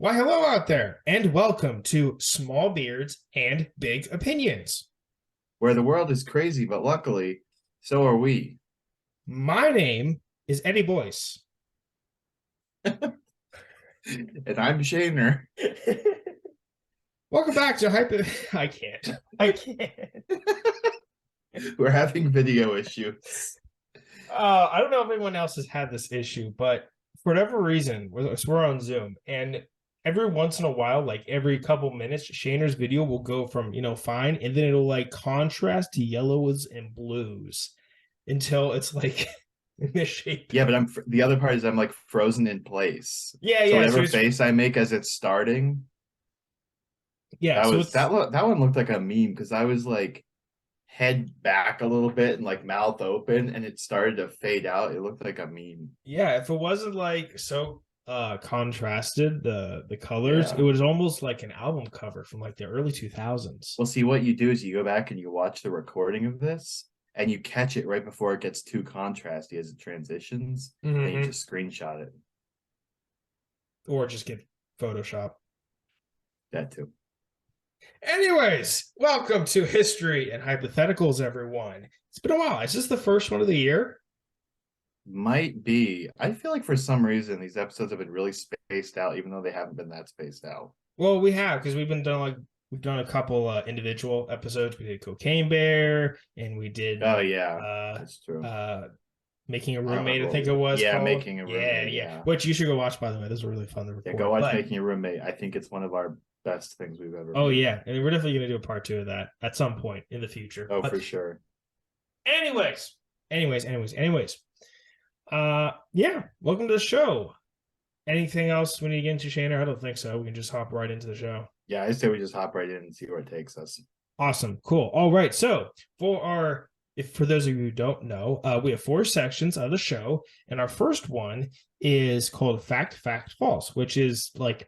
Why, hello out there, and welcome to Small Beards and Big Opinions. Where the world is crazy, but luckily, so are we. My name is Eddie Boyce. And I'm Shaner. Welcome back to I can't. We're having video issues. I don't know if anyone else has had this issue, but for whatever reason, we're on Zoom, and every once in a while, like every couple minutes, Shaner's video will go from fine, and then it'll like contrast to yellows and blues until it's like in this shape. Yeah, but the other part is I'm like frozen in place. Yeah, So yeah. whatever face I make as it's starting, Yeah, that so was it's that one looked like a meme because I was like head back a little bit and like mouth open and it started to fade out. It looked like a meme. yeah, if it wasn't like so contrasted the colors, it Yeah. was almost like an album cover from like the early 2000s. Well, see, what you do is you go back and you watch the recording of this and you catch it right before it gets too contrasty as it transitions, and you just screenshot it. Or just get Photoshop. That too. Anyways, welcome to History and Hypotheticals, everyone. It's been a while. Is this the first one of the year? Might be. I feel like for some reason these episodes have been really spaced out, even though they haven't been that spaced out. Well, we have because we've done a couple individual episodes. We did Cocaine Bear, and we did Oh yeah, that's true. Making a I don't Roommate, I remember think it was Yeah, called. Making a Yeah, Roommate. yeah. Yeah. Which you should go watch, by the way. This is really fun to record. Yeah, go watch But, Making a Roommate. I think it's one of our best things we've ever oh made. yeah, and we're definitely gonna do a part 2 of that at some point in the future. Oh, But for sure. anyways. Yeah, welcome to the show. Anything else we need to get into, Shana? I don't think so. We can just hop right into the show. Yeah, I say we just hop right in and see where it takes us. Awesome. Cool. All right. So for those of you who don't know, we have 4 sections of the show, and our first one is called Fact, Fact, False, which is like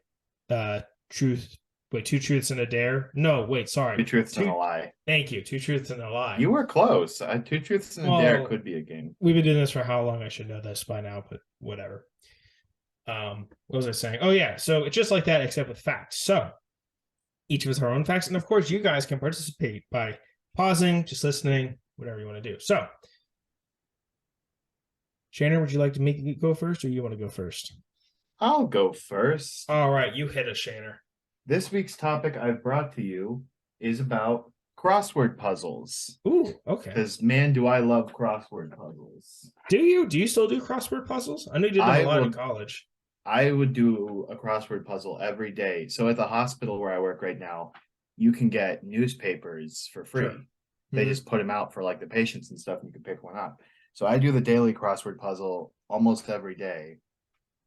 truth. Wait, 2 truths and a dare? No, wait, sorry. 2 truths and a lie. Thank you. 2 truths and a lie. You were close. 2 truths and a dare could be a game. We've been doing this for how long? I should know this by now, but whatever. What was I saying? Oh yeah, so it's just like that, except with facts. So each of us our own facts, and of course, you guys can participate by pausing, just listening, whatever you want to do. So, Shannon, would you like to make it go first, or you want to go first? I'll go first. All right, you hit us, Shannon. This week's topic I've brought to you is about crossword puzzles. Ooh, okay. Because man, do I love crossword puzzles. Do you? Do you still do crossword puzzles? I know you did them a lot in college. I would do a crossword puzzle every day. So at the hospital where I work right now, you can get newspapers for free. Sure. They just put them out for like the patients and stuff, and you can pick one up. So I do the daily crossword puzzle almost every day.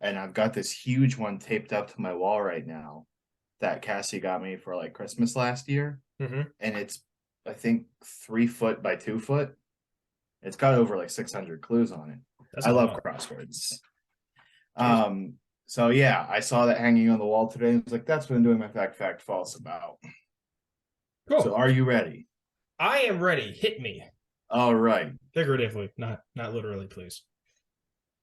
And I've got this huge one taped up to my wall right now that Cassie got me for like Christmas last year. And it's, I think, 3 foot by 2 foot. It's got over like 600 clues on it. I love crosswords. So yeah, I saw that hanging on the wall today and was like, that's what I'm doing my fact, fact, false about. Cool. So are you ready? I am ready. Hit me. All right. Figuratively, not literally, please.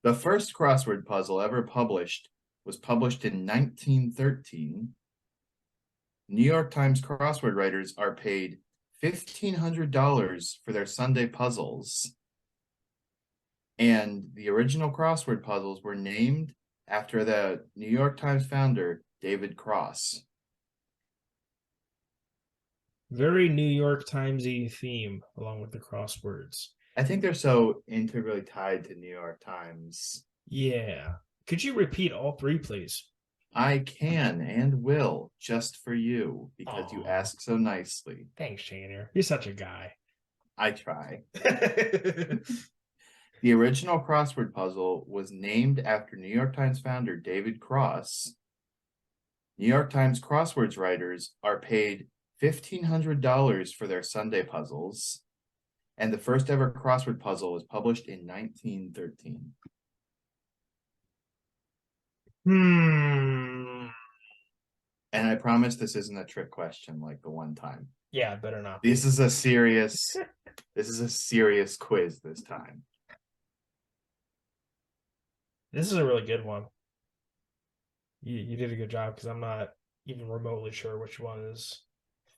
The first crossword puzzle ever published was published in 1913. New York Times crossword writers are paid $1,500 for their Sunday puzzles. And the original crossword puzzles were named after the New York Times founder, David Cross. Very New York Times-y theme, along with the crosswords. I think they're so integrally tied to New York Times. Yeah. Could you repeat all 3, please? I can and will, just for you, because you ask so nicely. Thanks, Shaner. You're such a guy. I try. The original crossword puzzle was named after New York Times founder David Cross. New York Times crosswords writers are paid $1,500 for their Sunday puzzles, and the first ever crossword puzzle was published in 1913. And I promise this isn't a trick question like the one time. Yeah, better not. This is a serious quiz this time. This is a really good one. You did a good job because I'm not even remotely sure which one is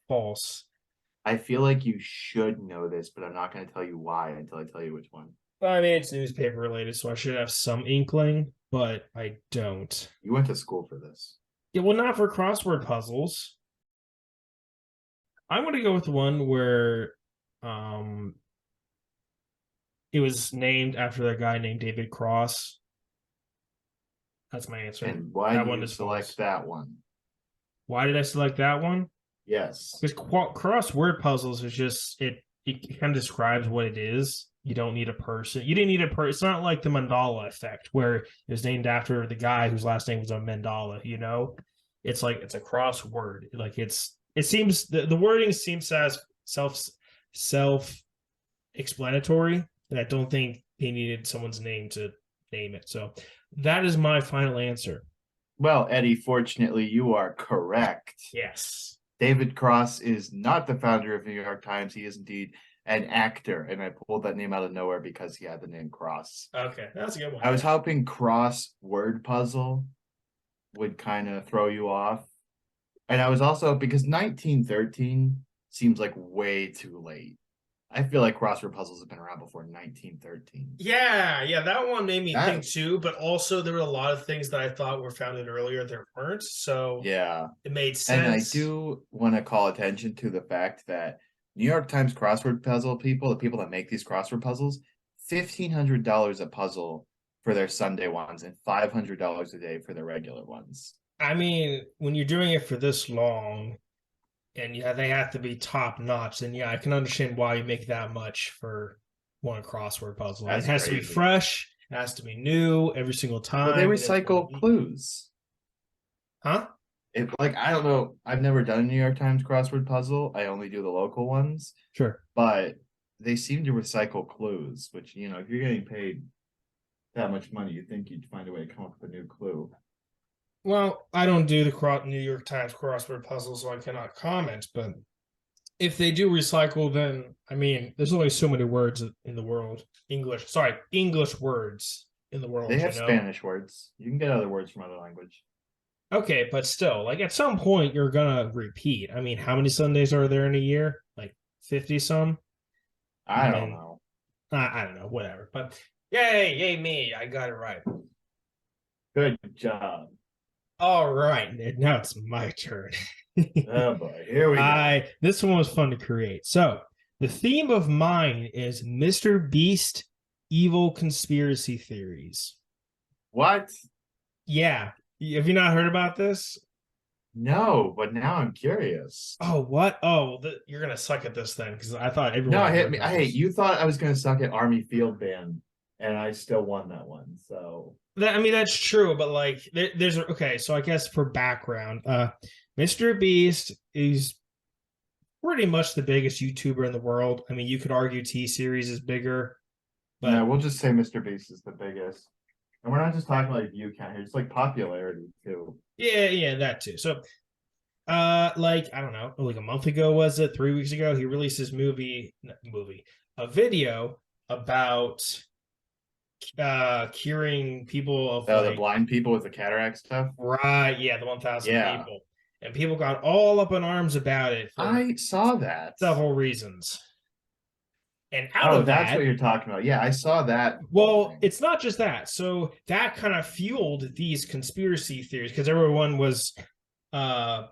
false. I feel like you should know this, but I'm not going to tell you why until I tell you which one. I mean, it's newspaper related, so I should have some inkling, but I don't. You went to school for this. Yeah, well, not for crossword puzzles. I'm going to go with one where um, it was named after a guy named David Cross. That's my answer. And why That do one you is select false. that one? Why did I select that one? Yes. Because crossword puzzles is just it kind of describes what it is. You don't need a person. You didn't need a person. It's not like the Mandala effect where it was named after the guy whose last name was a Mandala. You know, it's like it's a crossword. Like it seems the wording seems as self explanatory, and I don't think they needed someone's name to name it. So that is my final answer. Well, Eddie, fortunately, you are correct. Yes. David Cross is not the founder of New York Times. He is indeed an actor, and I pulled that name out of nowhere because he had the name Cross. Okay, that's a good one. I was hoping cross word puzzle would kind of throw you off. And I was also, because 1913 seems like way too late. I feel like crossword puzzles have been around before 1913. Yeah, that one made me That- think too, but also there were a lot of things that I thought were founded earlier that weren't, so Yeah. it made sense. And I do want to call attention to the fact that New York Times crossword puzzle people, the people that make these crossword puzzles, $1,500 a puzzle for their Sunday ones and $500 a day for their regular ones. I mean, when you're doing it for this long, and yeah, they have to be top notch, then yeah, I can understand why you make that much for one crossword puzzle. That's it has to be crazy. fresh, it has to be new every single time. Well, they recycle clues. Huh? I don't know. I've never done a New York Times crossword puzzle. I only do the local ones. Sure. But they seem to recycle clues, which, if you're getting paid that much money, you'd think you'd find a way to come up with a new clue. Well, I don't do the New York Times crossword puzzle, so I cannot comment. But if they do recycle, then I mean, there's only so many words in the world. English words in the world. They have Spanish words. You can get other words from other language. Okay, but still, like at some point, you're gonna repeat. I mean, how many Sundays are there in a year? Like 50 some. I don't know. I don't know. Whatever. But yay me! I got it right. Good job. All right, now it's my turn. Oh boy, here we go. This one was fun to create. So the theme of mine is Mr. Beast evil conspiracy theories. What? Yeah. Have you not heard about this? No, but now I'm curious. Oh, what? Oh, you're gonna suck at this then, because I thought everyone. No, hit me. Hey, you thought I was gonna suck at Army Field Band, and I still won that one. So I mean, that's true, but like, there's okay. So I guess for background, Mr. Beast is pretty much the biggest YouTuber in the world. I mean, you could argue T-Series is bigger, but no, we'll just say Mr. Beast is the biggest. And we're not just talking like view count here; it's like popularity too. Yeah, that too. So, like I don't know, like a month ago was it? 3 weeks ago, he released his a video about curing people of the blind people with the cataract stuff. Right? Yeah, the 1,000 people, and people got all up in arms about it. I saw that several reasons. And out of that's what you're talking about. Yeah, I saw that. Well, it's not just that. So that kind of fueled these conspiracy theories because everyone was, not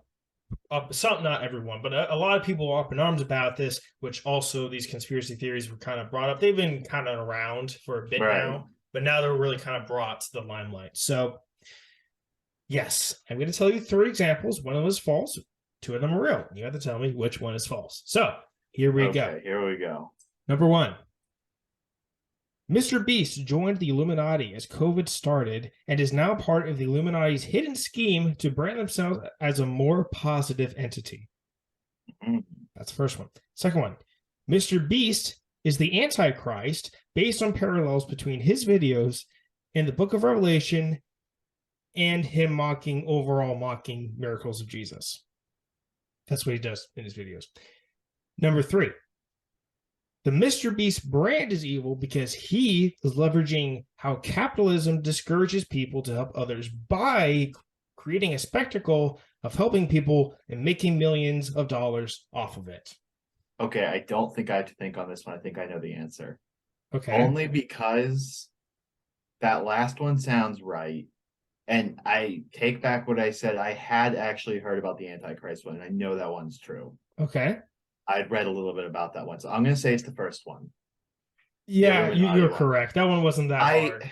everyone, but a lot of people were up in arms about this. Which also these conspiracy theories were kind of brought up. They've been kind of around for a bit now, but now they're really kind of brought to the limelight. So, yes, I'm going to tell you 3 examples. One of them is false. 2 of them are real. You have to tell me which one is false. So here we go. Here we go. Number 1, Mr. Beast joined the Illuminati as COVID started and is now part of the Illuminati's hidden scheme to brand themselves as a more positive entity. That's the first one. Second one, Mr. Beast is the Antichrist based on parallels between his videos in the Book of Revelation and him mocking miracles of Jesus. That's what he does in his videos. Number 3, the Mr. Beast brand is evil because he is leveraging how capitalism discourages people to help others buy creating a spectacle of helping people and making millions of dollars off of it. Okay, I don't think I have to think on this one. I think I know the answer. Okay. Only because that last one sounds right. And I take back what I said. I had actually heard about the Antichrist one, and I know that one's true. Okay. I'd read a little bit about that one. So I'm going to say it's the first one. Yeah, you're one. correct. That one wasn't that hard,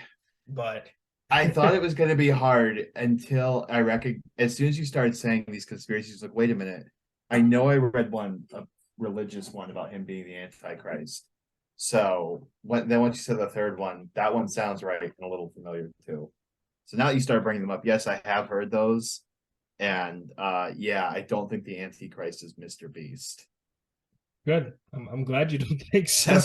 but I thought it was going to be hard until I as soon as you started saying these conspiracies, like, wait a minute. I know I read one, a religious one about him being the Antichrist. So then once you said the third one, that one sounds right and a little familiar too. So now that you start bringing them up, yes, I have heard those. And yeah, I don't think the Antichrist is Mr. Beast. Good. I'm glad you don't think so.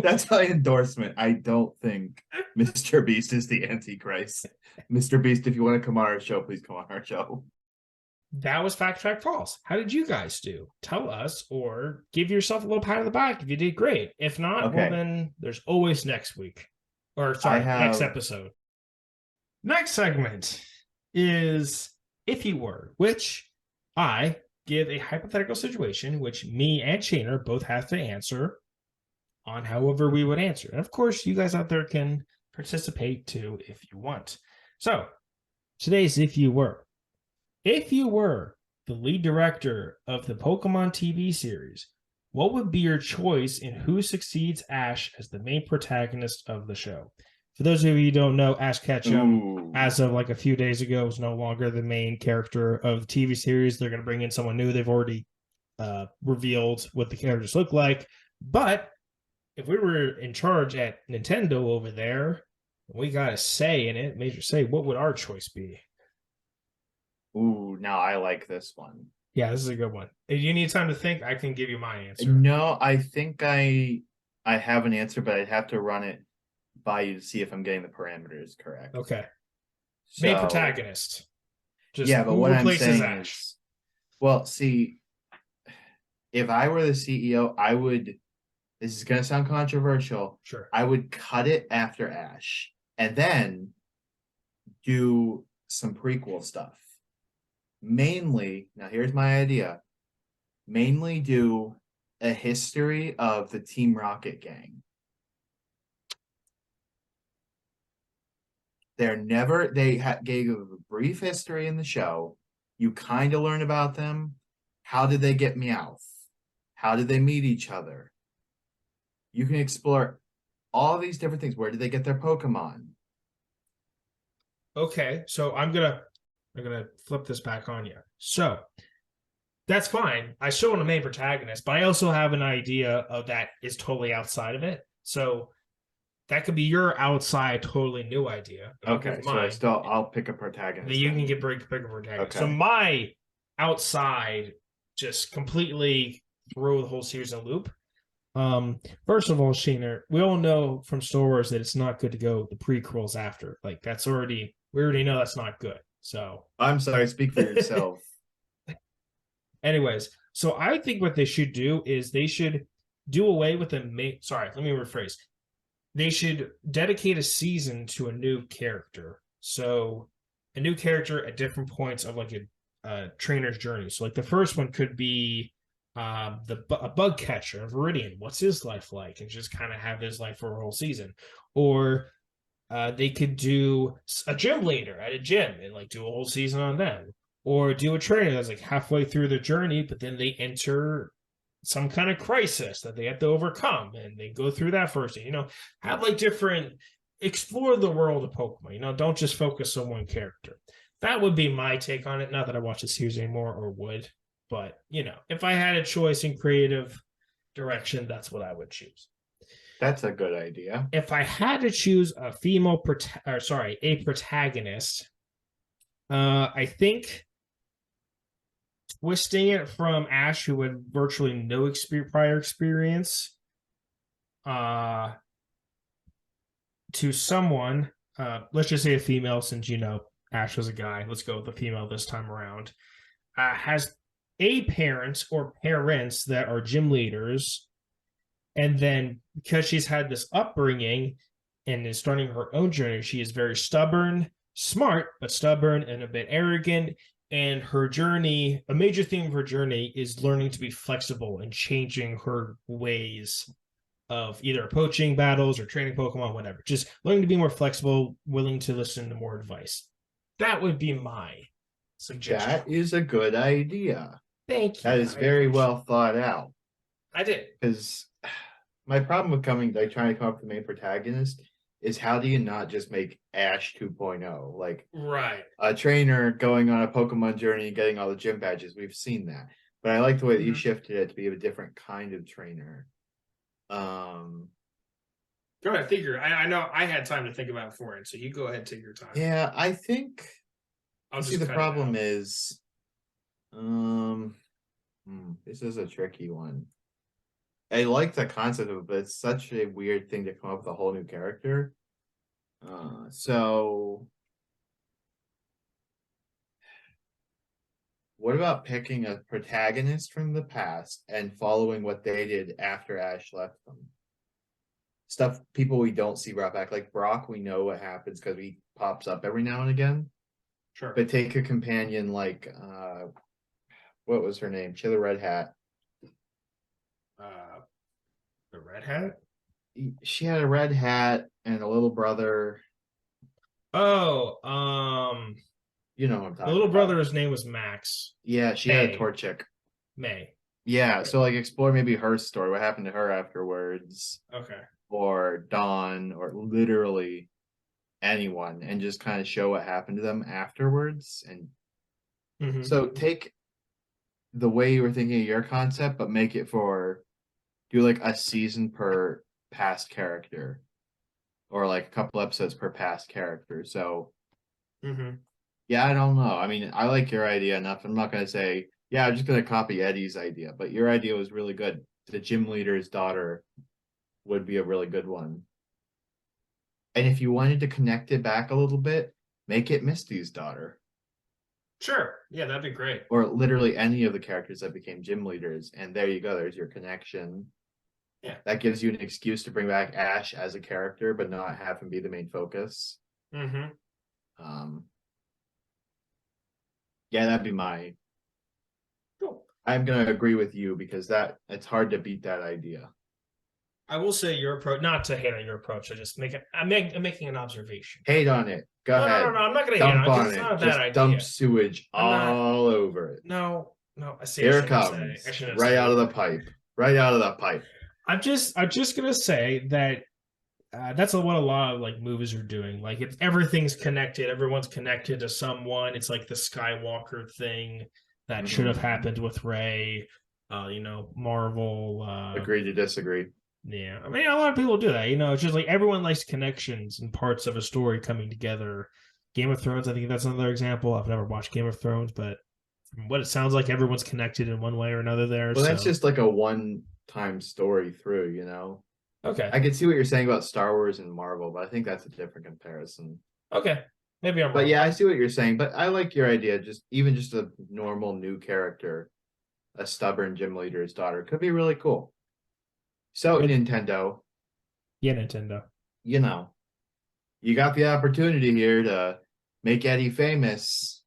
That's my endorsement. I don't think Mr. Beast is the Antichrist. Mr. Beast, if you want to come on our show, please come on our show. That was Fact Track False. How did you guys do? Tell us, or give yourself a little pat on the back if you did great. If not, Okay. well, then there's always next week. Or sorry, next episode. Next segment is If You Were, which I give a hypothetical situation, which me and Shaner both have to answer on however we would answer. And of course, you guys out there can participate too if you want. So, today's If You Were. If you were the lead director of the Pokémon TV series, what would be your choice in who succeeds Ash as the main protagonist of the show? For those of you who don't know, Ash Ketchum, as of like a few days ago, is no longer the main character of the TV series. They're going to bring in someone new. They've already revealed what the characters look like. But if we were in charge at Nintendo over there, we got a say in it, major say, what would our choice be? Ooh, now I like this one. Yeah, this is a good one. If you need time to think, I can give you my answer. No, I think I have an answer, but I'd have to run it by you to see if I'm getting the parameters correct. Okay. So, main protagonist. Just yeah, but what I'm saying is, well, see, if I were the CEO, I would. This is going to sound controversial. Sure. I would cut it after Ash and then do some prequel stuff. Mainly, now here's my idea. Mainly do a history of the Team Rocket gang. They gave a brief history in the show. You kind of learn about them. How did they get Meowth? How did they meet each other? You can explore all these different things. Where did they get their Pokemon? Okay, so I'm gonna flip this back on you. So that's fine. I still want a main protagonist, but I also have an idea of that is totally outside of it. So that could be your outside, totally new idea. Okay, so I'll pick a protagonist. Then you can pick a protagonist. Okay. So my outside just completely throw the whole series in a loop. First of all, Shaner, we all know from Star Wars that it's not good to go the prequels after. Like we already know that's not good. So I'm sorry, speak for yourself. Anyways, so I think what they should do is they should do away with the main. Sorry, let me rephrase. They should dedicate a season to a new character. So a new character at different points of like a trainer's journey. So like the first one could be a bug catcher, a Viridian. What's his life like? And just kind of have his life for a whole season. Or they could do a gym leader at a gym and like do a whole season on them. Or do a trainer that's like halfway through their journey, but then they enter some kind of crisis that they have to overcome, and they go through that first. Have like explore the world of Pokemon. Don't just focus on one character. That would be my take on it. Not that I watch the series anymore or would, but if I had a choice in creative direction, that's what I would choose. That's a good idea. If I had to choose a protagonist, I think twisting it from Ash, who had virtually no prior experience, to someone, let's just say a female, since Ash was a guy. Let's go with the female this time around. Has a parent or parents that are gym leaders, and then because she's had this upbringing and is starting her own journey, she is very stubborn. smart but stubborn and a bit arrogant. And her journey, a major theme of her journey, is learning to be flexible and changing her ways of either approaching battles or training Pokemon, whatever. Just learning to be more flexible, willing to listen to more advice. That would be my suggestion. That is a good idea. Thank you. That is very well thought out. I did. Because my problem with trying to come up with the main protagonist is how do you not just make Ash 2.0? Like Right. a trainer going on a Pokemon journey and getting all the gym badges. We've seen that. But I like the way that you shifted it to be a different kind of trainer. Go ahead, figure. I know I had time to think about it for it, so you go ahead and take your time. Yeah, I think I'll see the problem is this is a tricky one. I like the concept of it, but it's such a weird thing to come up with a whole new character. So what about picking a protagonist from the past and following what they did after Ash left them? Stuff people we don't see brought back, like Brock, we know what happens because he pops up every now and again. Sure. But take a companion like what was her name? She had the red hat. The red hat? She had a red hat and a little brother. Oh, you know what I'm talking about. The little brother's name was Max. Yeah, she had a Torchic. May. Yeah, so like explore maybe her story, what happened to her afterwards. Okay. Or Dawn, or literally anyone, and just kind of show what happened to them afterwards. And so take the way you were thinking of your concept, but make it do like a season per past character, or like a couple episodes per past character. So yeah, I don't know. I mean, I like your idea enough. I'm not going to say, yeah, I'm just going to copy Eddie's idea, but your idea was really good. The gym leader's daughter would be a really good one. And if you wanted to connect it back a little bit, make it Misty's daughter. Sure. Yeah, that'd be great. Or literally any of the characters that became gym leaders. And there you go. There's your connection. Yeah. That gives you an excuse to bring back Ash as a character, but not have him be the main focus. Yeah, that'd be my... Cool. I'm going to agree with you because it's hard to beat that idea. I will say your approach, not to hate on your approach. I'm making an observation. Hate on it. Go ahead. No, I'm not going to hate on it. It's not a bad idea. Dump sewage all over it. No. I see. Here it comes. Right out of the pipe. Right out of the pipe. I'm just going to say that that's what a lot of like movies are doing. Like everything's connected. Everyone's connected to someone. It's like the Skywalker thing that should have happened with Rey. Marvel. Agree to disagree. Yeah, I mean, a lot of people do that. It's just like everyone likes connections and parts of a story coming together. Game of Thrones, I think that's another example. I've never watched Game of Thrones, but from what it sounds like, everyone's connected in one way or another there. Well, that's just like a one-time story through, Okay. I can see what you're saying about Star Wars and Marvel, but I think that's a different comparison. Okay. Maybe I'm wrong. But yeah, I see what you're saying, but I like your idea. Just a normal new character, a stubborn gym leader's daughter could be really cool. So Nintendo. Yeah, Nintendo. You got the opportunity here to make Eddie famous.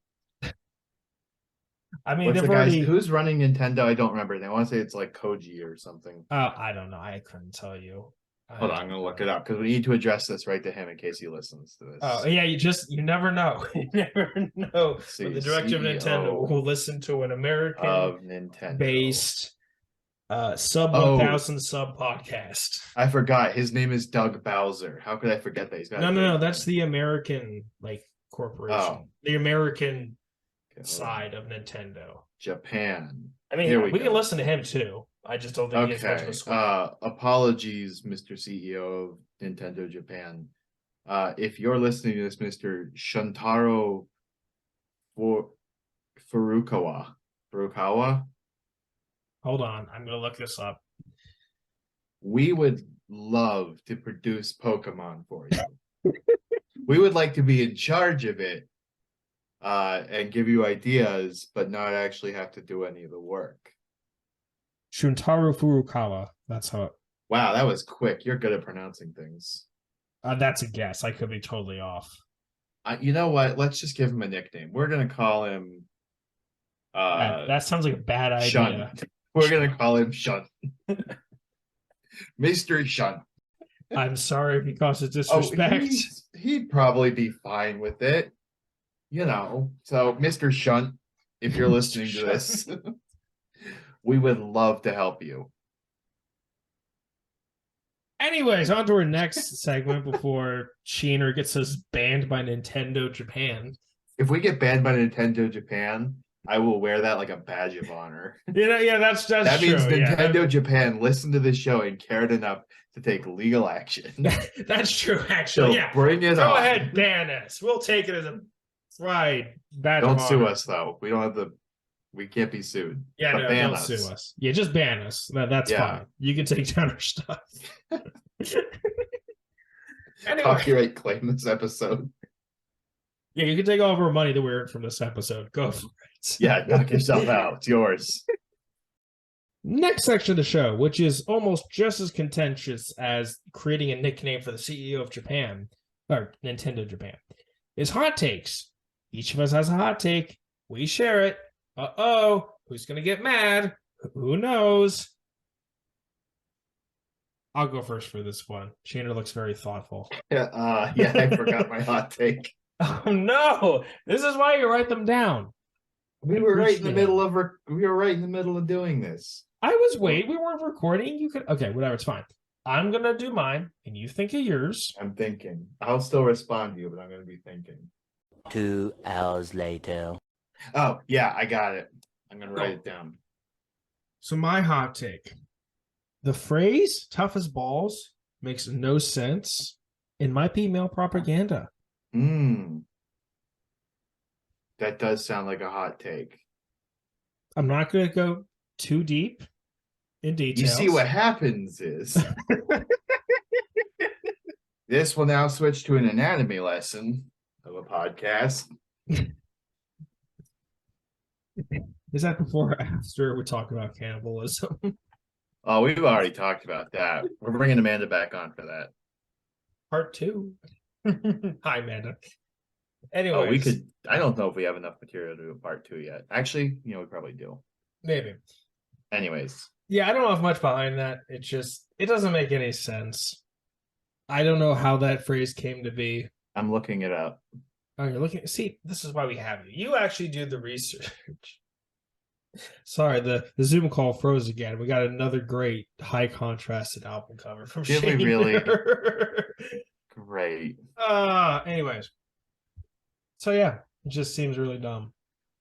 I mean, who's running Nintendo? I don't remember. They want to say it's like Koji or something. I don't know. I couldn't tell you. Hold on, I'm gonna look it up because we need to address this right to him in case he listens to this. Oh yeah, you never know. You never know. With the director of Nintendo will listen to an American of Nintendo based sub 1000 sub podcast. I forgot his name is Doug Bowser. How could I forget that? He's got no. That's the American corporation. The American side of Nintendo. Japan. I mean, we can listen to him too. I just don't think he has much of a swing. Apologies, Mr. CEO of Nintendo Japan. If you're listening to this, Mr. Shuntaro Furukawa. Hold on, I'm going to look this up. We would love to produce Pokemon for you. We would like to be in charge of it and give you ideas, but not actually have to do any of the work. Shuntaro Furukawa. That's how it... Wow, that was quick. You're good at pronouncing things. That's a guess. I could be totally off. You know what? Let's just give him a nickname. We're gonna call him That sounds like a bad idea. Shun. We're gonna call him Shun. Mr. Shun. I'm sorry if he causes Oh, disrespect. he'd probably be fine with it. You know. So, Mr. Shunt, if you're listening to this, we would love to help you. Anyways, on to our next segment before Sheener gets us banned by Nintendo Japan. If we get banned by Nintendo Japan, I will wear that like a badge of honor. Yeah, that's That true. means Nintendo Japan listened to the show and cared enough to take legal action. That's true, actually. So yeah, bring it on. Go ahead, ban us. We'll take it as a badge Don't of sue honor. us though. We don't have the. We can't be sued. Yeah, but no, ban don't us. sue us. Yeah, just ban us. That's fine. You can take down our stuff. Anyway. Copyright claim this episode. Yeah, you can take all of our money that we earned from this episode. Go for it. Yeah, knock yourself out. It's yours. Next section of the show, which is almost just as contentious as creating a nickname for the CEO of Japan, or Nintendo Japan, is hot takes. Each of us has a hot take. We share it. Who's going to get mad? Who knows? I'll go first for this one. Sheener looks very thoughtful. Yeah, I forgot my hot take. Oh no! This is why you write them down. We were right in the middle of doing this. I was we weren't recording. You could whatever, it's fine. I'm gonna do mine and you think of yours. I'm thinking. I'll still respond to you, but I'm gonna be thinking. 2 hours later. Oh, yeah, I got it. I'm gonna write it down. So my hot take. The phrase tough as balls makes no sense and might be male propaganda. That does sound like a hot take. I'm not going to go too deep in details. You see, what happens is this will now switch to an anatomy lesson of a podcast. Is that before or after we talk about cannibalism? Oh, we've already talked about that. We're bringing Amanda back on for that. Part 2. Hi, Amanda. Anyway, Oh, we could. I don't know if we have enough material to do a part 2 yet. Actually, we probably do. Maybe. Anyways. Yeah, I don't have much behind that. It doesn't make any sense. I don't know how that phrase came to be. I'm looking it up. Oh, you're looking. See, this is why we have you. You actually do the research. Sorry, the Zoom call froze again. We got another great high contrasted album cover from Did Shane. we really? Great. Anyways. So yeah, it just seems really dumb.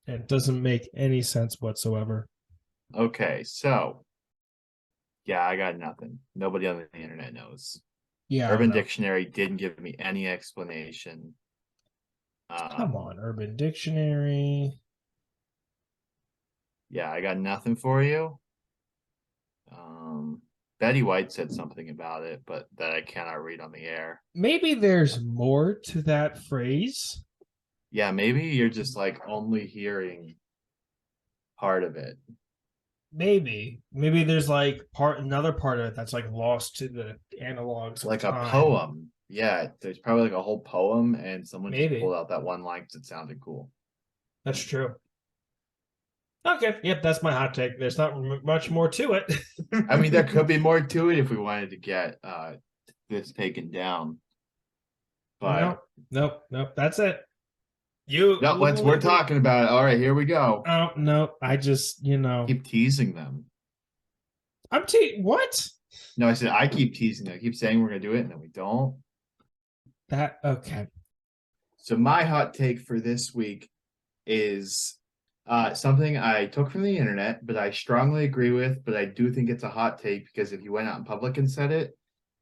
And doesn't make any sense whatsoever. Okay, so yeah, I got nothing. Nobody on the internet knows. Yeah. Urban Dictionary didn't give me any explanation. Come on, Urban Dictionary. Yeah, I got nothing for you. Betty White said something about it, but that I cannot read on the air. Maybe there's more to that phrase. Yeah, maybe you're just like only hearing part of it. Maybe there's like another part of it that's like lost to the analogs. Like a poem. Yeah, there's probably like a whole poem, and someone just pulled out that one line because it sounded cool. That's true. Okay, yep, that's my hot take. There's not much more to it. I mean, there could be more to it if we wanted to get this taken down. But nope. That's it. We're talking about it. All right, here we go. Oh no, I just keep teasing them. What? No, I said I keep teasing them. I keep saying we're gonna do it, and then we don't. Okay. So my hot take for this week is something I took from the internet, but I strongly agree with. But I do think it's a hot take because if you went out in public and said it,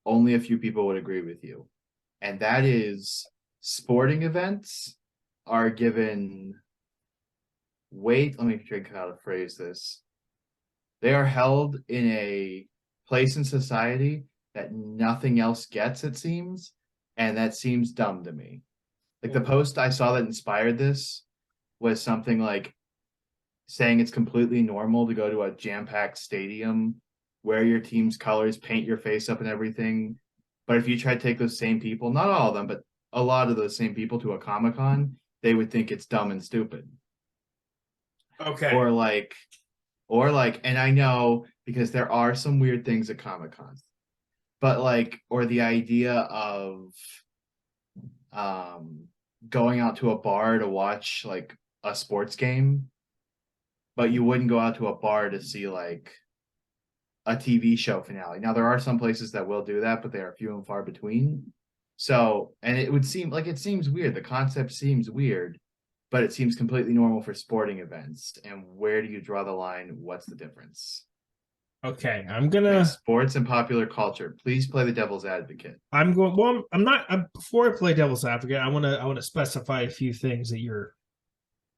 only a few people would agree with you, and that is sporting events are given weight. Let me think how to phrase this. They are held in a place in society that nothing else gets, it seems, and that seems dumb to me. Like the post I saw that inspired this was something like saying it's completely normal to go to a jam-packed stadium, wear your team's colors, paint your face up and everything. But if you try to take those same people, not all of them, but a lot of those same people to a Comic-Con, they would think it's dumb and stupid. Okay. Or like, and I know because there are some weird things at Comic-Con, but like, or the idea of going out to a bar to watch like a sports game, but you wouldn't go out to a bar to see like a TV show finale. Now there are some places that will do that, but they are few and far between. So, and it would seem like, it seems weird. The concept seems weird, but it seems completely normal for sporting events. And where do you draw the line? What's the difference? Okay, I'm gonna. Sports and popular culture. Please play the devil's advocate. I'm going. Well, I'm not. Before I play devil's advocate, I want to specify a few things that you're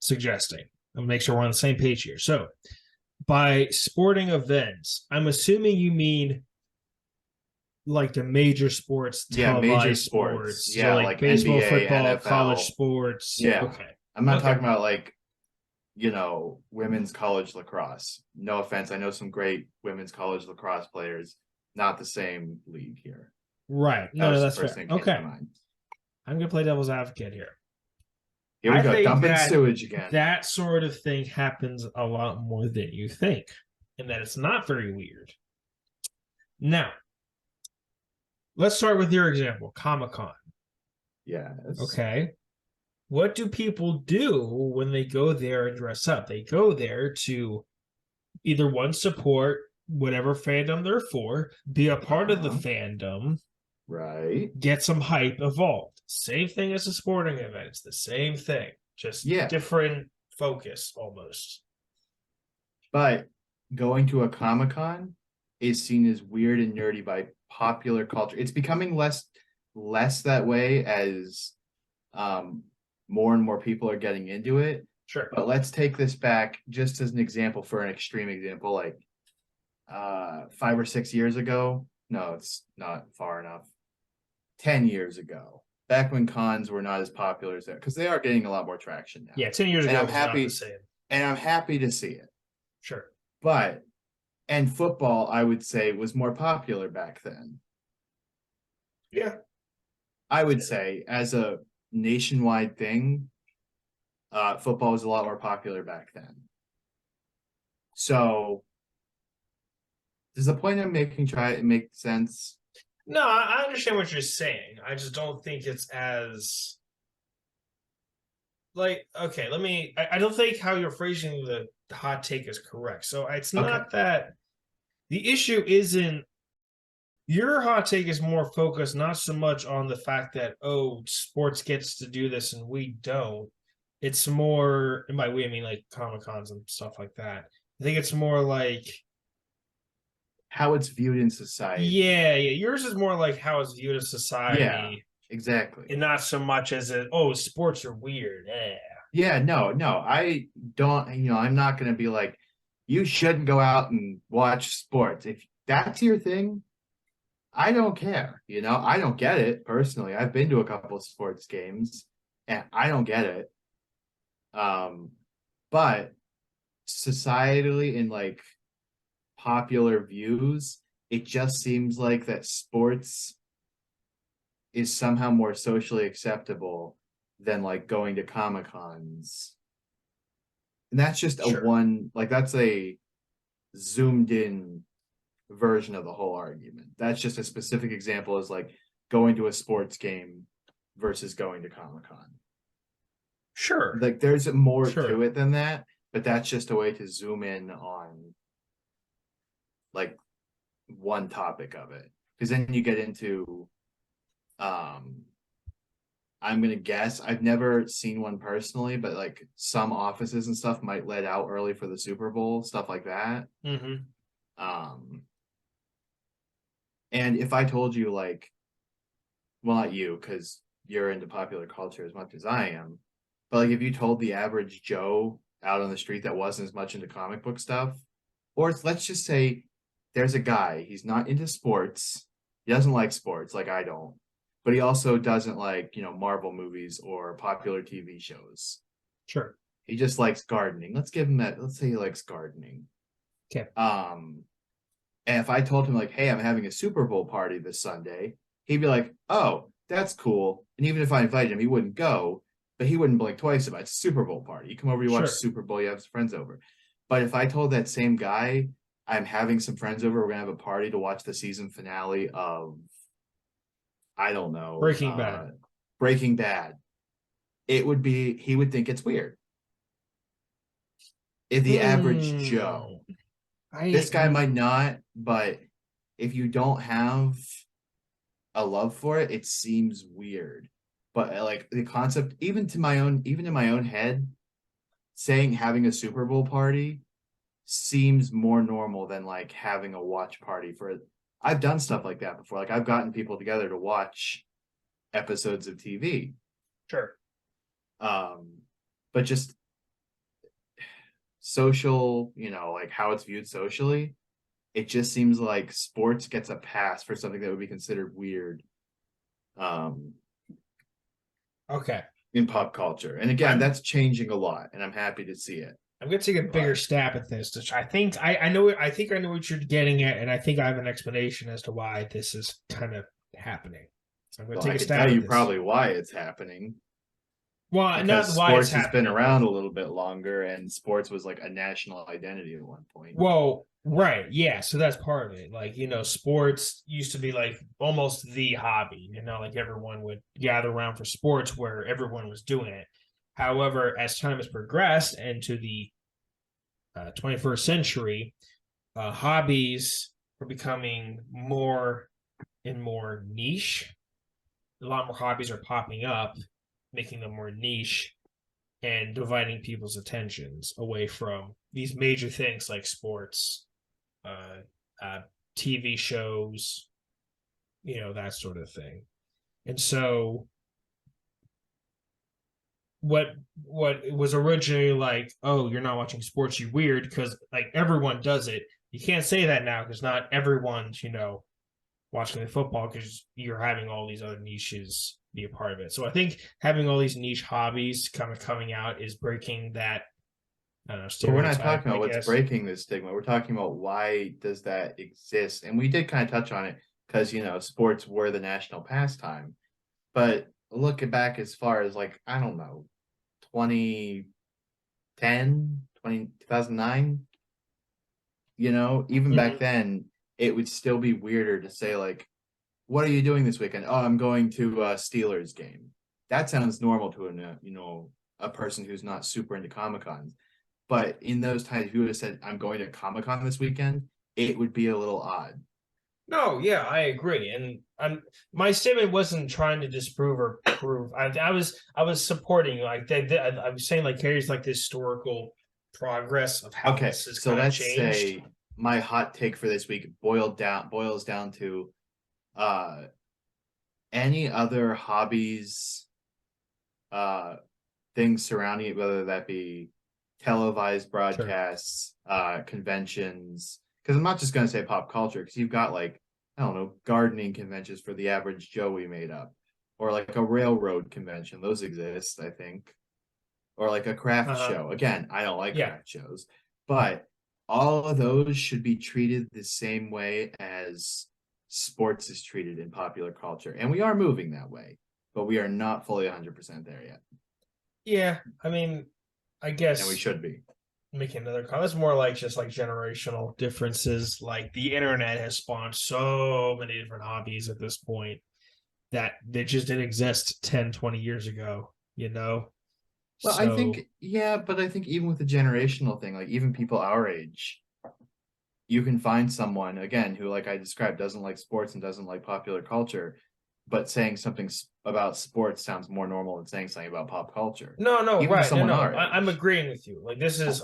suggesting. I'll make sure we're on the same page here. So, by sporting events, I'm assuming you mean like the major sports, Major sports. Yeah, so like baseball, NBA, football, NFL. College sports. Yeah. Okay. I'm not talking about like, women's college lacrosse. No offense. I know some great women's college lacrosse players. Not the same league here. Right. No, that's fair. Okay. I'm going to play devil's advocate here. Here we go. Dumping sewage again. That sort of thing happens a lot more than you think, and that it's not very weird. Now, let's start with your example, Comic-Con. Yes. Okay. What do people do when they go there and dress up? They go there to either one, support whatever fandom they're for, be a part of the fandom, right? Get some hype evolved. Same thing as a sporting event. It's the same thing, just different focus almost. But going to a Comic-Con is seen as weird and nerdy by popular culture. It's becoming less that way as more and more people are getting into it. Sure. But let's take this back just as an example, for an extreme example, like 5 or 6 years ago. No, it's not far enough. 10 years ago, back when cons were not as popular as that, because they are getting a lot more traction now. Yeah, 10 years ago, I'm happy to see it. Sure. And football, I would say, was more popular back then. Yeah. I would say, as a nationwide thing, football was a lot more popular back then. So, does the point I'm making make sense? No, I understand what you're saying. I just don't think it's as okay, I don't think how you're phrasing the hot take is correct. So it's not that the issue isn't, your hot take is more focused not so much on the fact that, sports gets to do this and we don't. It's more, and by we I mean like Comic-Cons and stuff like that. I think it's more like how it's viewed in society. Yeah. Yours is more like how it's viewed in society. Yeah, exactly. And not so much as sports are weird. Yeah, no. I don't, I'm not going to be like, you shouldn't go out and watch sports. If that's your thing, I don't care. I don't get it personally. I've been to a couple of sports games and I don't get it. But societally, in like popular views, it just seems like that sports is somehow more socially acceptable than like going to Comic-Cons. And that's just that's a zoomed in version of the whole argument. That's just a specific example, is like going to a sports game versus going to Comic-Con. Sure. Like there's more to it than that, but that's just a way to zoom in on like one topic of it. Because then you get into I'm gonna guess, I've never seen one personally, but like some offices and stuff might let out early for the Super Bowl, stuff like that. Mm-hmm. And if I told you, like, well, not you, because you're into popular culture as much as I am, but like if you told the average Joe out on the street that wasn't as much into comic book stuff, or let's just say there's a guy, he's not into sports, he doesn't like sports like I don't, but he also doesn't like, Marvel movies or popular TV shows. Sure. He just likes gardening. Let's give him that. Let's say he likes gardening. Okay. And if I told him like, hey, I'm having a Super Bowl party this Sunday, he'd be like, oh, that's cool. And even if I invited him, he wouldn't go, but he wouldn't blink twice about it. It's a Super Bowl party. You come over, you watch Sure. Super Bowl, you have some friends over. But if I told that same guy, I'm having some friends over, we're gonna have a party to watch the season finale of, I don't know, Breaking Bad. Breaking Bad, he would think it's weird. If the average Joe, this guy might not, but if you don't have a love for it, it seems weird. But like the concept, even in my own head, saying having a Super Bowl party seems more normal than like having a watch party for it. I've done stuff like that before. Like I've gotten people together to watch episodes of TV. Sure. But just social, like how it's viewed socially, it just seems like sports gets a pass for something that would be considered weird. Okay. In pop culture. And again, that's changing a lot, and I'm happy to see it. I'm gonna take a bigger stab at this. I think I know what you're getting at, and I think I have an explanation as to why this is kind of happening. So I'm gonna take a stab tell at you this. probably why it's happening. Well, Because not why sports it's has happening. been around a little bit longer, and sports was like a national identity at one point. Well, right, yeah. So that's part of it. Like, sports used to be like almost the hobby. Like everyone would gather around for sports where everyone was doing it. However, as time has progressed into the 21st century, hobbies are becoming more and more niche. A lot more hobbies are popping up, making them more niche and dividing people's attentions away from these major things like sports, uh, uh, TV shows, that sort of thing. And so what was originally like, oh, you're not watching sports, you weird, because like everyone does it. You can't say that now because not everyone's, watching the football because you're having all these other niches be a part of it. So I think having all these niche hobbies kind of coming out is breaking that, I don't know, But we're not stereotype, talking about I what's guess. breaking this stigma. We're talking about why does that exist? And we did kind of touch on it because, sports were the national pastime. But looking back as far as like, I don't know, 2010, 2009, even back then, it would still be weirder to say like, what are you doing this weekend? Oh, I'm going to a Steelers game. That sounds normal to a person who's not super into Comic Cons. But in those times, if you would have said, I'm going to Comic Con this weekend, it would be a little odd. No, yeah, I agree, and my statement wasn't trying to disprove or prove. I was supporting like I was saying like carries like the historical progress of how Okay, this has so kind of let's changed. say my hot take for this week boils down to uh any other hobbies, uh things surrounding it, whether that be televised Sure. broadcasts, conventions. Because I'm not just gonna say pop culture, because you've got like, I don't know, gardening conventions for the average Joe we made up. Or like a railroad convention. Those exist, I think. Or like a craft show. Again, I don't like Yeah. craft shows, but all of those should be treated the same way as sports is treated in popular culture. And we are moving that way, but we are not fully 100% there yet. Yeah, I mean, I And we guess should be. making another comment. It's more like just like generational differences. Like the internet has spawned so many different hobbies at this point that they just didn't exist 10, 20 years ago, you know? Well, I So think, yeah, but I think even with the generational thing, like even people our age, you can find someone, again, who, like I described, doesn't like sports and doesn't like popular culture, but saying something about sports sounds more normal than saying something about pop culture. no, Even to right. No, someone no. our I'm age. agreeing with you. Like this is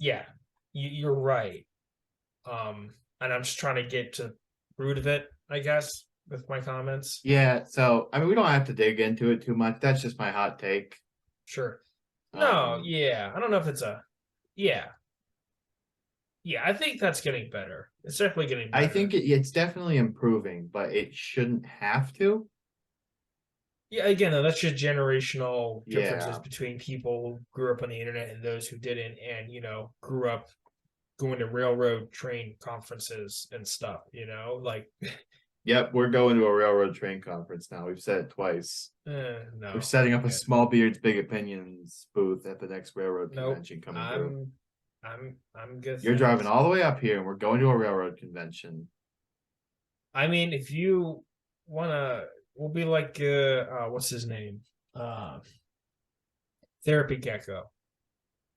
yeah, you're right. And I'm just trying to get to the root of it, I guess, with my comments. Yeah, so I mean, we don't have to dig into it too much. That's just my hot take. Sure. No, Um, yeah. I don't know if it's a yeah. Yeah, I think that's getting better. It's definitely getting I better. think it's definitely improving, but it shouldn't have to. Yeah, again, though, that's just generational differences Yeah. between people who grew up on the internet and those who didn't, and grew up going to railroad train conferences and stuff. Like Yep, we're going to a railroad train conference now. We've said it twice. No. We're setting up a Okay. Small Beards Big Opinions booth at the next railroad Nope. convention coming through. I'm good. You're thanks. driving all the way up here, and we're going to a railroad convention. I mean, if you wanna, we'll be like, what's his name? Therapy Gecko.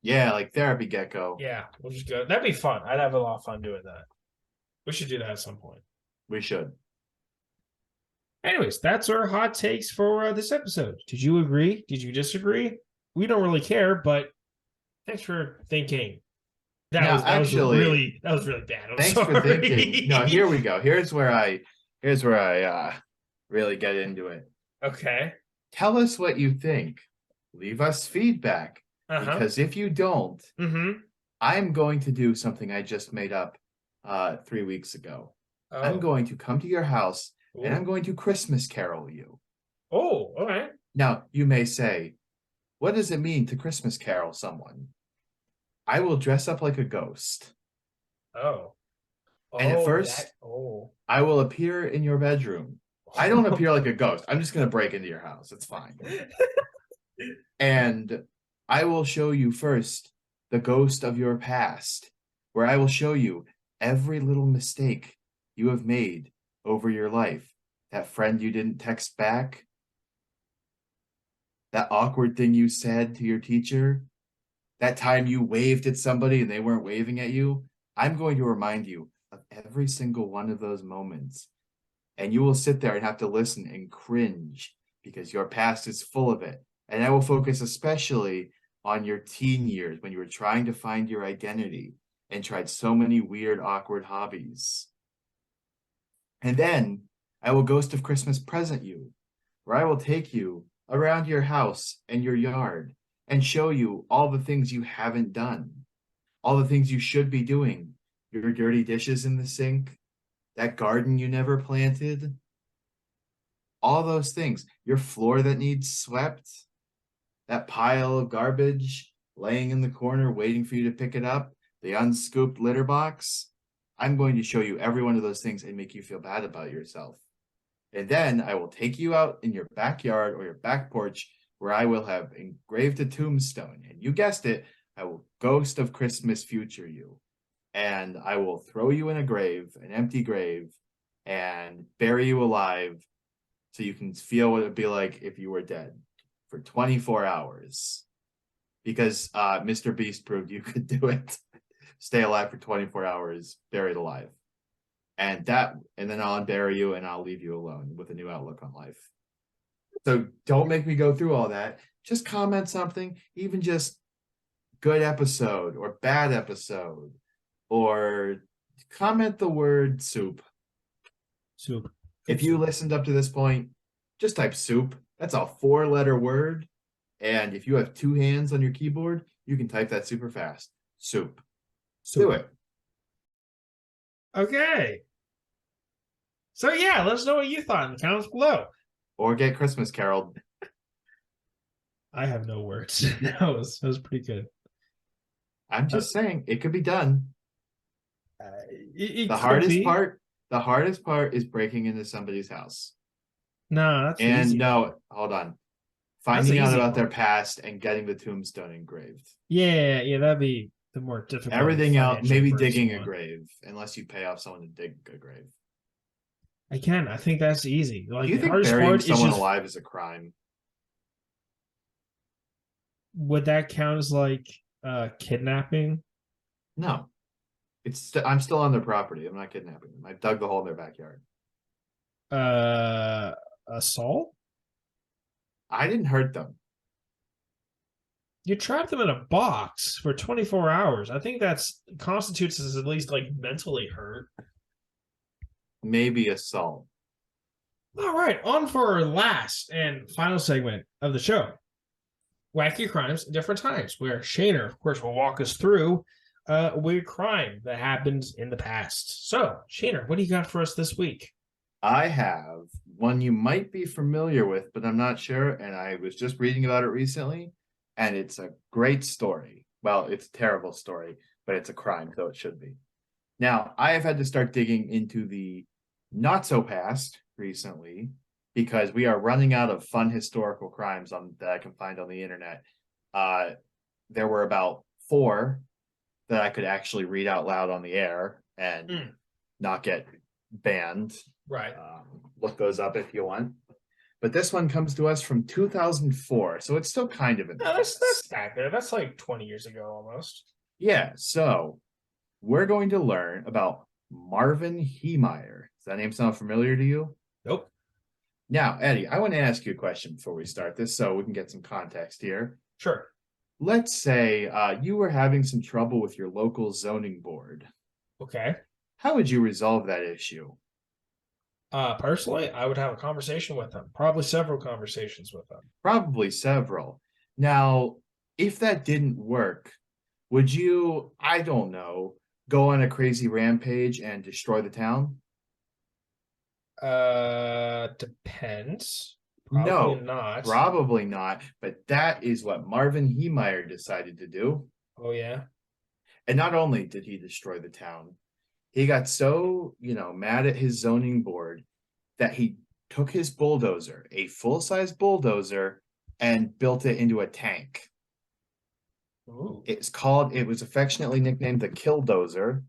Yeah, like Therapy Gecko. Yeah, we'll just go. That'd be fun. I'd have a lot of fun doing that. We should do that at some point. We should. Anyways, that's our hot takes for this episode. Did you agree? Did you disagree? We don't really care, but thanks for thinking. That Now, was actually, really bad. I'm Thanks sorry. for thinking. No, here we go. Here's where I really get into it. Okay. Tell us what you think. Leave us feedback. Because if you don't, I'm going to do something I just made up 3 weeks ago. Oh. I'm going to come to your house and Ooh. I'm going to Christmas carol you. Oh, all right. Now, you may say, what does it mean to Christmas carol someone? I will dress up like a ghost. Oh. And at first, I will appear in your bedroom. I don't appear like a ghost. I'm just going to break into your house. It's fine. And I will show you first the ghost of your past, where I will show you every little mistake you have made over your life. That friend you didn't text back, that awkward thing you said to your teacher, that time you waved at somebody and they weren't waving at you. I'm going to remind you of every single one of those moments. And you will sit there and have to listen and cringe because your past is full of it. And I will focus especially on your teen years when you were trying to find your identity and tried so many weird, awkward hobbies. And then I will Ghost of Christmas present you, where I will take you around your house and your yard and show you all the things you haven't done, all the things you should be doing, your dirty dishes in the sink, that garden you never planted, all those things, your floor that needs swept, that pile of garbage laying in the corner waiting for you to pick it up, the unscooped litter box. I'm going to show you every one of those things and make you feel bad about yourself. And then I will take you out in your backyard or your back porch where I will have engraved a tombstone. And you guessed it, I will Ghost of Christmas future you. And I will throw you in a grave, an empty grave, and bury you alive so you can feel what it would be like if you were dead for 24 hours. Because Mr. Beast proved you could do it. Stay alive for 24 hours, buried alive. And then I'll unbury you and I'll leave you alone with a new outlook on life. So don't make me go through all that. Just comment something, even just good episode or bad episode, or comment the word soup. Soup. If you listened up to this point, just type soup. That's a 4-letter word. And if you have 2 hands on your keyboard, you can type that super fast. Soup. Do it. Okay. So yeah, let us know what you thought in the comments below. Or get Christmas caroled. I have no words. that was pretty good. I'm just saying, it could be done. The hardest part is breaking into somebody's house. No, that's and easy. No, hold on. Finding out about their past and getting the tombstone engraved. Yeah, that'd be the more difficult. Everything else, maybe digging a grave, unless you pay off someone to dig a grave. I think that's easy. Like, do you think burying someone alive is a crime? Would that count as like kidnapping? No. I'm still on their property. I'm not kidnapping them. I dug the hole in their backyard. Assault? I didn't hurt them. You trapped them in a box for 24 hours. I think that's constitutes as at least like mentally hurt. Maybe assault. All right, on for our last and final segment of the show. Wacky crimes at different times, where Shaner, of course, will walk us through a weird crime that happened in the past. So, Shaner, what do you got for us this week? I have one you might be familiar with, but I'm not sure. And I was just reading about it recently, and it's a great story. Well, it's a terrible story, but it's a crime, so it should be. Now, I have had to start digging into the not so past recently, because we are running out of fun historical crimes that I can find on the internet. There were about 4 that I could actually read out loud on the air and not get banned. Right. Look those up if you want. But this one comes to us from 2004, so it's still kind of in the That's back there. That's like 20 years ago almost. Yeah, so we're going to learn about Marvin Heemeyer. Does that name sound familiar to you? Nope. Now, Eddie, I want to ask you a question before we start this so we can get some context here. Sure. Let's say you were having some trouble with your local zoning board. Okay. How would you resolve that issue? Personally, I would have a conversation with them. Probably several conversations with them. Probably several. Now, if that didn't work, would you, I don't know, go on a crazy rampage and destroy the town? Depends. No, Not. probably not. But that is what Marvin Heemeyer decided to do. Oh, yeah. And not only did he destroy the town, he got so, mad at his zoning board that he took his bulldozer, a full-size bulldozer, and built it into a tank. Ooh. It was affectionately nicknamed the Killdozer.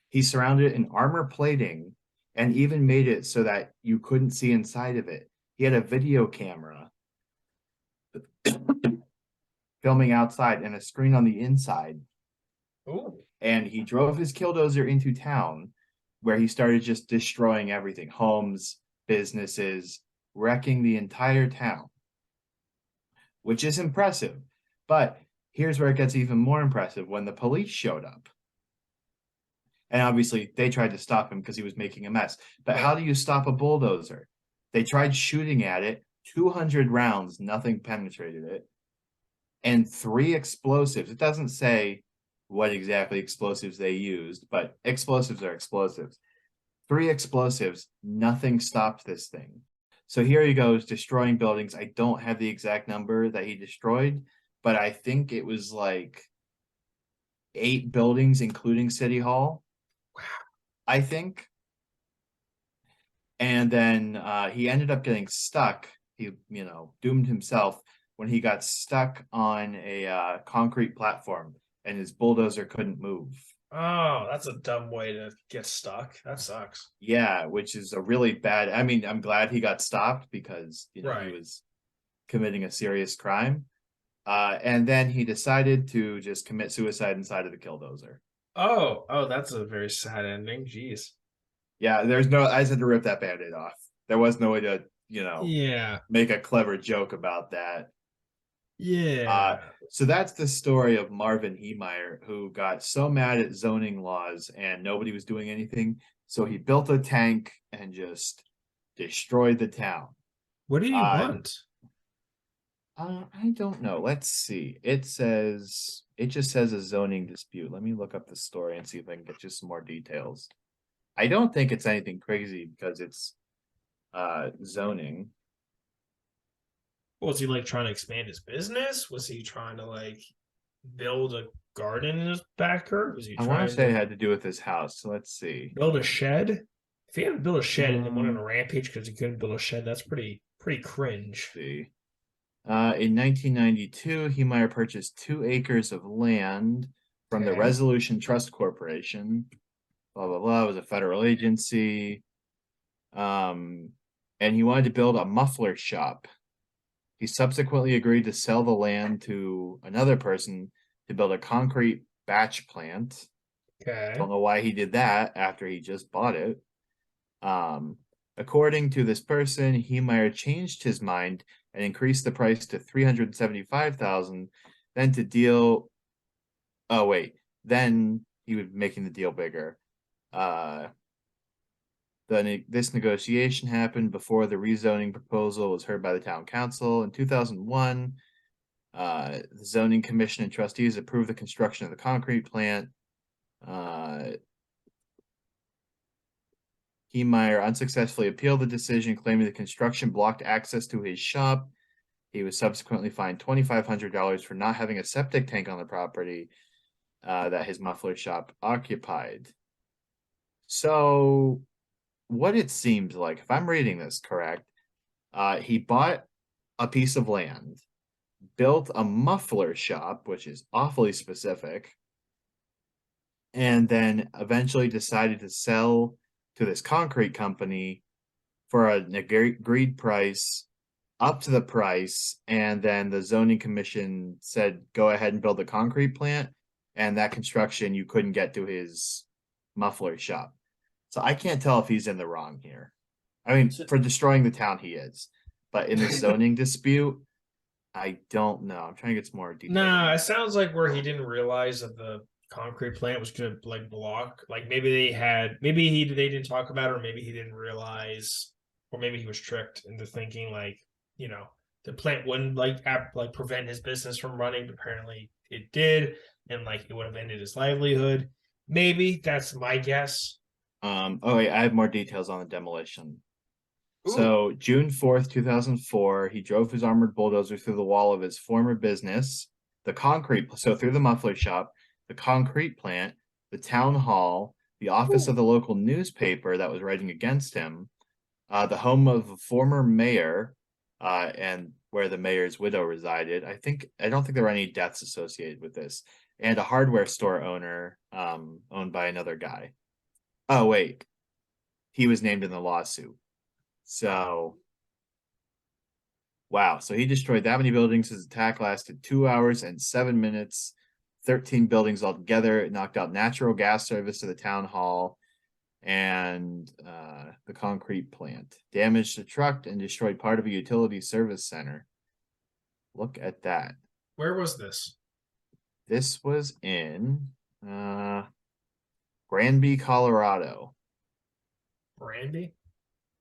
He surrounded it in armor plating and even made it so that you couldn't see inside of it. He had a video camera filming outside and a screen on the inside. Ooh. And he drove his Killdozer into town, where he started just destroying everything, homes, businesses, wrecking the entire town, which is impressive. But here's where it gets even more impressive: when the police showed up. And obviously they tried to stop him because he was making a mess. But how do you stop a bulldozer? They tried shooting at it, 200 rounds, nothing penetrated it, and 3 explosives. It doesn't say what exactly explosives they used, but explosives are explosives. 3 explosives, nothing stopped this thing. So here he goes, destroying buildings. I don't have the exact number that he destroyed, but I think it was like 8 buildings, including City Hall. Wow. I think. And then he ended up getting stuck. He, doomed himself when he got stuck on a concrete platform and his bulldozer couldn't move. Oh, that's a dumb way to get stuck. That sucks. Yeah, which is a really bad. I mean, I'm glad he got stopped because he was committing a serious crime. And then he decided to just commit suicide inside of the Killdozer. Oh, that's a very sad ending. Jeez. Yeah, I just had to rip that Band-Aid off. There was no way to, make a clever joke about that. Yeah. So that's the story of Marvin Heemeyer, who got so mad at zoning laws and nobody was doing anything. So he built a tank and just destroyed the town. What did he want? I don't know. Let's see. It just says a zoning dispute. Let me look up the story and see if I can get you some more details. I don't think it's anything crazy because it's zoning. Was he like trying to expand his business? Was he trying to build a garden in his backyard? Was he I trying want to say to it had to do with his house. So let's see. build a shed? If he had to build a shed and then went on a rampage because he couldn't build a shed, that's pretty cringe. Let's see. In 1992, Heemeyer purchased 2 acres of land from the Resolution Trust Corporation. Blah, blah, blah. It was a federal agency. And he wanted to build a muffler shop. He subsequently agreed to sell the land to another person to build a concrete batch plant. Okay. Don't know why he did that after he just bought it. According to this person, Heemeyer changed his mind and increased the price to $375,000. Then then he was making the deal bigger. This negotiation happened before the rezoning proposal was heard by the town council. In 2001, the zoning commission and trustees approved the construction of the concrete plant. Heemeyer unsuccessfully appealed the decision, claiming the construction blocked access to his shop. He was subsequently fined $2,500 for not having a septic tank on the property that his muffler shop occupied. So what it seems like, if I'm reading this correct, he bought a piece of land, built a muffler shop, which is awfully specific, and then eventually decided to sell to this concrete company for an agreed price, up to the price, and then the zoning commission said go ahead and build a concrete plant, and that construction you couldn't get to his muffler shop. So I can't tell if he's in the wrong here. I mean, for destroying the town, he is, but in the zoning dispute, I don't know. I'm trying to get some more detail. Nah, it sounds like where he didn't realize that the concrete plant was gonna like block. Like maybe they didn't talk about it, or maybe he didn't realize, or maybe he was tricked into thinking like, the plant wouldn't like prevent his business from running. But apparently it did, and like it would have ended his livelihood. Maybe that's my guess. Oh wait, I have more details on the demolition. Ooh. So June 4th, 2004, he drove his armored bulldozer through the wall of his former business, through the muffler shop, the concrete plant, the town hall, the office of the local newspaper that was writing against him, the home of a former mayor, and where the mayor's widow resided. I don't think there were any deaths associated with this, and a hardware store owner, owned by another guy. Oh wait, he was named in the lawsuit. So, wow. So he destroyed that many buildings. His attack lasted 2 hours and 7 minutes, 13 buildings altogether. It knocked out natural gas service to the town hall and the concrete plant. Damaged a truck and destroyed part of a utility service center. Look at that. Where was this? This was in Granby, Colorado. Granby?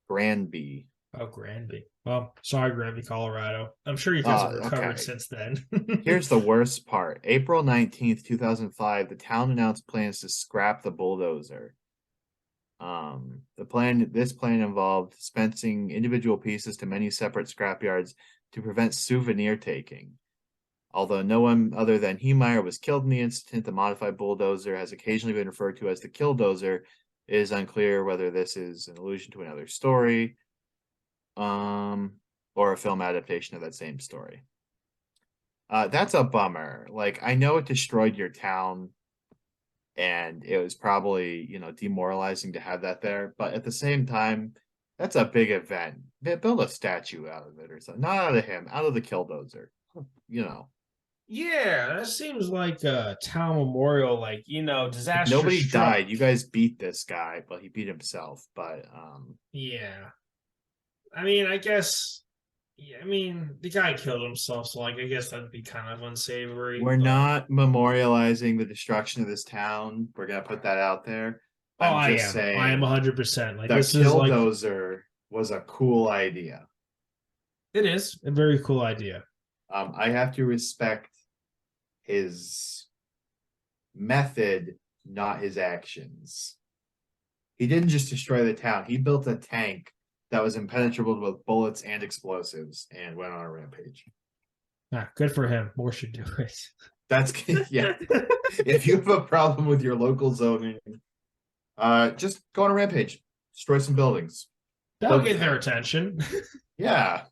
Granby. Oh, Granby. Well, sorry, Granby, Colorado. I'm sure you guys have recovered okay. since then. Here's the worst part. April 19th, 2005, the town announced plans to scrap the bulldozer. This plan involved dispensing individual pieces to many separate scrapyards to prevent souvenir taking. Although no one other than Heemeyer was killed in the incident, the modified bulldozer has occasionally been referred to as the Killdozer. It is unclear whether this is an allusion to another story, or a film adaptation of that same story. That's a bummer. Like, I know it destroyed your town, and it was probably, demoralizing to have that there, but at the same time, that's a big event. Build a statue out of it or something. Not out of him, out of the Killdozer. Yeah, that seems like a town memorial, disaster. Nobody died. You guys beat this guy, but he beat himself. But yeah. I mean, I guess. Yeah, I mean, the guy killed himself, so I guess that'd be kind of unsavory. We're not memorializing the destruction of this town. We're gonna put that out there. I'm just saying. I am 100%. Like, the this Killdozer was a cool idea. It is a very cool idea. I have to respect his method, not his actions. He didn't just destroy the town. He built a tank that was impenetrable with bullets and explosives and went on a rampage. Good for him. More should do it. That's yeah. If you have a problem with your local zoning, just go on a rampage, destroy some buildings. That'll get their attention. Yeah.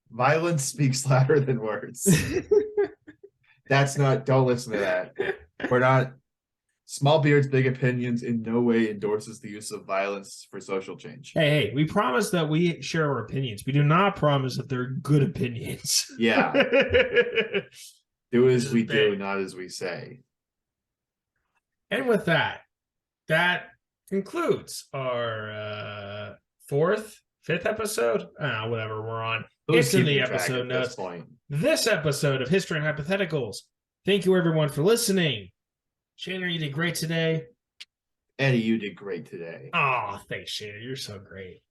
Violence speaks louder than words. Don't listen to that. We're not. Small Beard's Big Opinions in no way endorses the use of violence for social change. Hey, we promise that we share our opinions. We do not promise that they're good opinions. Yeah. Do as we do, not as we say. And with that concludes our fifth episode. Whatever we're on. It's in the episode notes. This episode of History and Hypotheticals. Thank you, everyone, for listening. Shannon, you did great today. Eddie, you did great today. Oh, thanks, Shannon. You're so great.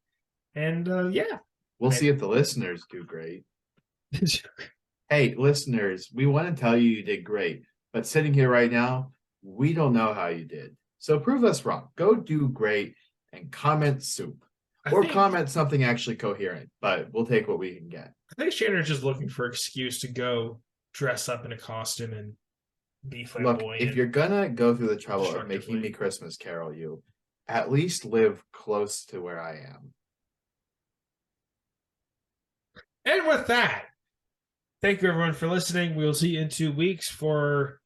And yeah. We'll see if the listeners do great. Hey, listeners, we want to tell you did great. But sitting here right now, we don't know how you did. So prove us wrong. Go do great and comment soup. Comment something actually coherent. But we'll take what we can get. I think Shannon's just looking for an excuse to go dress up in a costume and be flamboyant. Look, if you're gonna go through the trouble of making me Christmas carol you, at least live close to where I am. And with that, thank you everyone for listening. We'll see you in 2 weeks for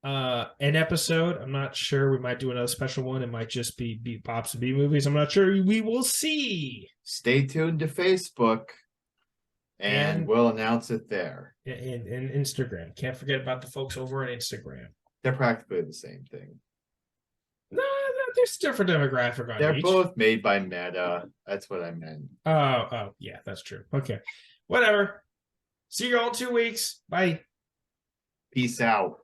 an episode. I'm not sure. We might do another special one. It might just be Bops and B movies. I'm not sure. We will see. Stay tuned to Facebook, and we'll announce it there. And Instagram. Can't forget about the folks over on Instagram. They're practically the same thing. No, there's a different demographic on They're each. both made by Meta. That's what I meant. Oh, yeah, that's true. Okay. Whatever. See you all in 2 weeks. Bye. Peace out.